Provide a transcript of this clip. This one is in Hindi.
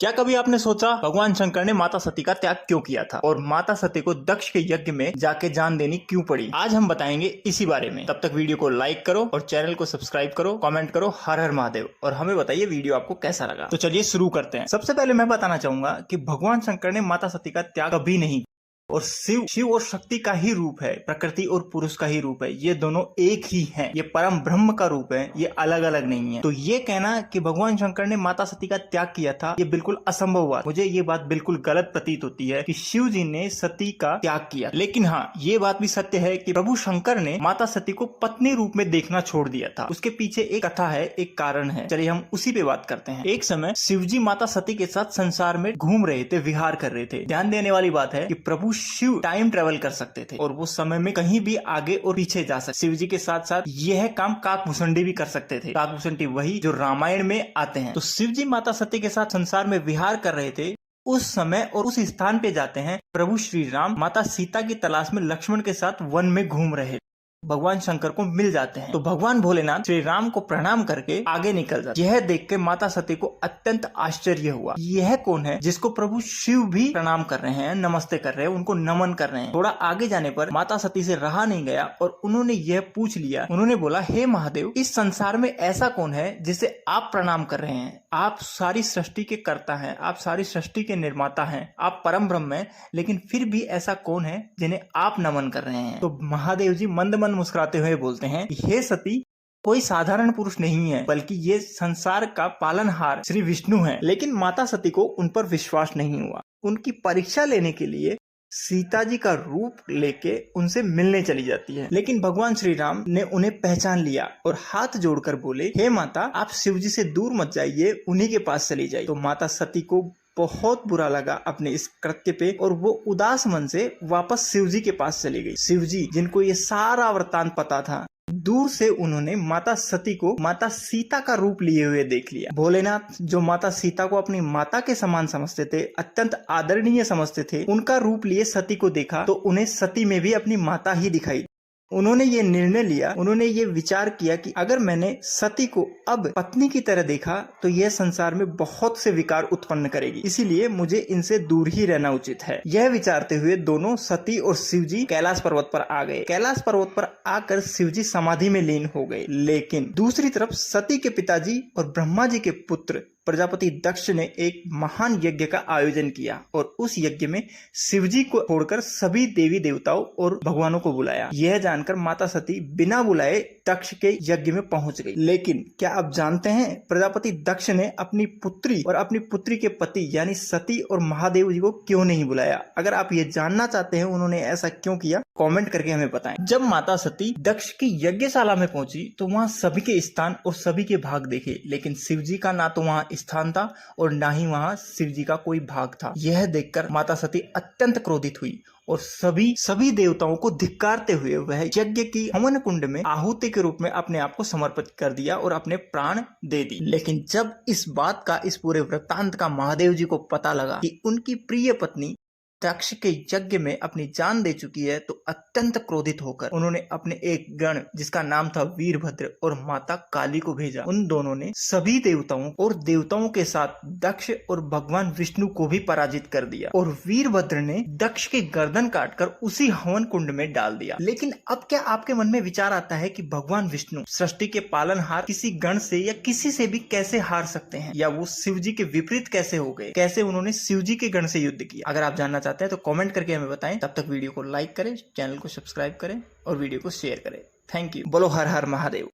क्या कभी आपने सोचा भगवान शंकर ने माता सती का त्याग क्यों किया था और माता सती को दक्ष के यज्ञ में जाके जान देनी क्यों पड़ी? आज हम बताएंगे इसी बारे में। तब तक वीडियो को लाइक करो और चैनल को सब्सक्राइब करो, कमेंट करो हर हर महादेव और हमें बताइए वीडियो आपको कैसा लगा। तो चलिए शुरू करते हैं। सबसे पहले मैं बताना चाहूंगा कि भगवान शंकर ने माता सती का त्याग कभी नहीं और शिव और शक्ति का ही रूप है, प्रकृति और पुरुष का ही रूप है। ये दोनों एक ही हैं। ये परम ब्रह्म का रूप है, ये अलग अलग नहीं है। तो ये कहना कि भगवान शंकर ने माता सती का त्याग किया था, ये बिल्कुल असंभव बात। मुझे ये बात बिल्कुल गलत प्रतीत होती है कि शिव जी ने सती का त्याग किया। लेकिन हाँ, ये बात भी सत्य है कि प्रभु शंकर ने माता सती को पत्नी रूप में देखना छोड़ दिया था। उसके पीछे एक कथा है, एक कारण है। चलिए हम उसी पे बात करते हैं। एक समय शिव जी माता सती के साथ संसार में घूम रहे थे, विहार कर रहे थे। ध्यान देने वाली बात है कि प्रभु शिव टाइम ट्रेवल कर सकते थे और वो समय में कहीं भी आगे और पीछे जा सकते। शिव जी के साथ साथ यह काम काकभूषुंडी भी कर सकते थे। काकभूषुंडी वही जो रामायण में आते हैं। तो शिव जी माता सती के साथ संसार में विहार कर रहे थे। उस समय और उस स्थान पे जाते हैं प्रभु श्री राम माता सीता की तलाश में लक्ष्मण के साथ वन में घूम रहे। भगवान शंकर को मिल जाते हैं तो भगवान भोलेनाथ श्री राम को प्रणाम करके आगे निकल जाते। यह देख के माता सती को अत्यंत आश्चर्य हुआ। यह कौन है जिसको प्रभु शिव भी प्रणाम कर रहे हैं, नमस्ते कर रहे हैं, उनको नमन कर रहे हैं। थोड़ा आगे जाने पर माता सती से रहा नहीं गया और उन्होंने यह पूछ लिया। उन्होंने बोला, हे महादेव, इस संसार में ऐसा कौन है जिसे आप प्रणाम कर रहे हैं? आप सारी सृष्टि के कर्ता हैं, आप सारी सृष्टि के निर्माता हैं, आप परम ब्रह्म हैं, लेकिन फिर भी ऐसा कौन है जिन्हें आप नमन कर रहे हैं? तो महादेव जी मंद मंद मुस्कुराते हुए बोलते हैं, हे सती, कोई साधारण पुरुष नहीं है, बल्कि ये संसार का पालनहार श्री विष्णु है। लेकिन माता सती को उन पर विश्वास नहीं हुआ। उनकी परीक्षा लेने के लिए सीता जी का रूप लेके उनसे मिलने चली जाती है। लेकिन भगवान श्री राम ने उन्हें पहचान लिया और हाथ जोड़कर बोले, हे माता, आप शिव जी से दूर मत जाइए, उन्हीं के पास चली जाइए। तो माता सती को बहुत बुरा लगा अपने इस कृत्य पे और वो उदास मन से वापस शिव जी के पास चली गई। शिव जी, जिनको ये सारा वृत्तांत पता था, दूर से उन्होंने माता सती को माता सीता का रूप लिए हुए देख लिया। भोलेनाथ, जो माता सीता को अपनी माता के समान समझते थे, अत्यंत आदरणीय समझते थे, उनका रूप लिए सती को देखा तो उन्हें सती में भी अपनी माता ही दिखाई। उन्होंने ये निर्णय लिया, उन्होंने ये विचार किया कि अगर मैंने सती को अब पत्नी की तरह देखा तो यह संसार में बहुत से विकार उत्पन्न करेगी, इसीलिए मुझे इनसे दूर ही रहना उचित है। यह विचारते हुए दोनों सती और शिव जी कैलाश पर्वत पर आ गए। कैलाश पर्वत पर आकर शिव जी समाधि में लीन हो गए। लेकिन दूसरी तरफ सती के पिताजी और ब्रह्मा जी के पुत्र प्रजापति दक्ष ने एक महान यज्ञ का आयोजन किया और उस यज्ञ में शिवजी को छोड़कर सभी देवी देवताओं और भगवानों को बुलाया। यह जानकर माता सती बिना बुलाए दक्ष के यज्ञ में पहुंच गई। लेकिन क्या आप जानते हैं, प्रजापति दक्ष ने अपनी पुत्री और अपनी पुत्री के पति यानी सती और महादेव जी को क्यों नहीं बुलाया? अगर आप ये जानना चाहते हैं उन्होंने ऐसा क्यों किया, कमेंट करके हमें बताएं। जब माता सती दक्ष की यज्ञशाला में पहुंची तो वहां सभी के स्थान और सभी के भाग देखे, लेकिन शिव जी का ना तो वहां स्थान था और ना ही वहां शिव जी का कोई भाग था। यह देखकर माता सती अत्यंत क्रोधित हुई और सभी देवताओं को धिक्कारते हुए वह यज्ञ की हवन कुंड में आहुति के रूप में अपने आप को समर्पित कर दिया और अपने प्राण दे दी। लेकिन जब इस बात का, इस पूरे वृत्तांत का महादेव जी को पता लगा कि उनकी प्रिय पत्नी दक्ष के यज्ञ में अपनी जान दे चुकी है, तो अत्यंत क्रोधित होकर उन्होंने अपने एक गण जिसका नाम था वीरभद्र और माता काली को भेजा। उन दोनों ने सभी देवताओं और देवताओं के साथ दक्ष और भगवान विष्णु को भी पराजित कर दिया और वीरभद्र ने दक्ष की गर्दन काटकर उसी हवन कुंड में डाल दिया। लेकिन अब क्या आपके मन में विचार आता है कि भगवान विष्णु सृष्टि के पालनहार किसी गण से या किसी से भी कैसे हार सकते हैं, या वो शिव जी के विपरीत कैसे हो गए, कैसे उन्होंने शिव जी के गण से युद्ध किया? अगर आप जानना चाहते हैं तो कमेंट करके हमें बताएं। तब तक वीडियो को लाइक करें, चैनल को सब्सक्राइब करें और वीडियो को शेयर करें। Thank you. बोलो हर हर महादेव।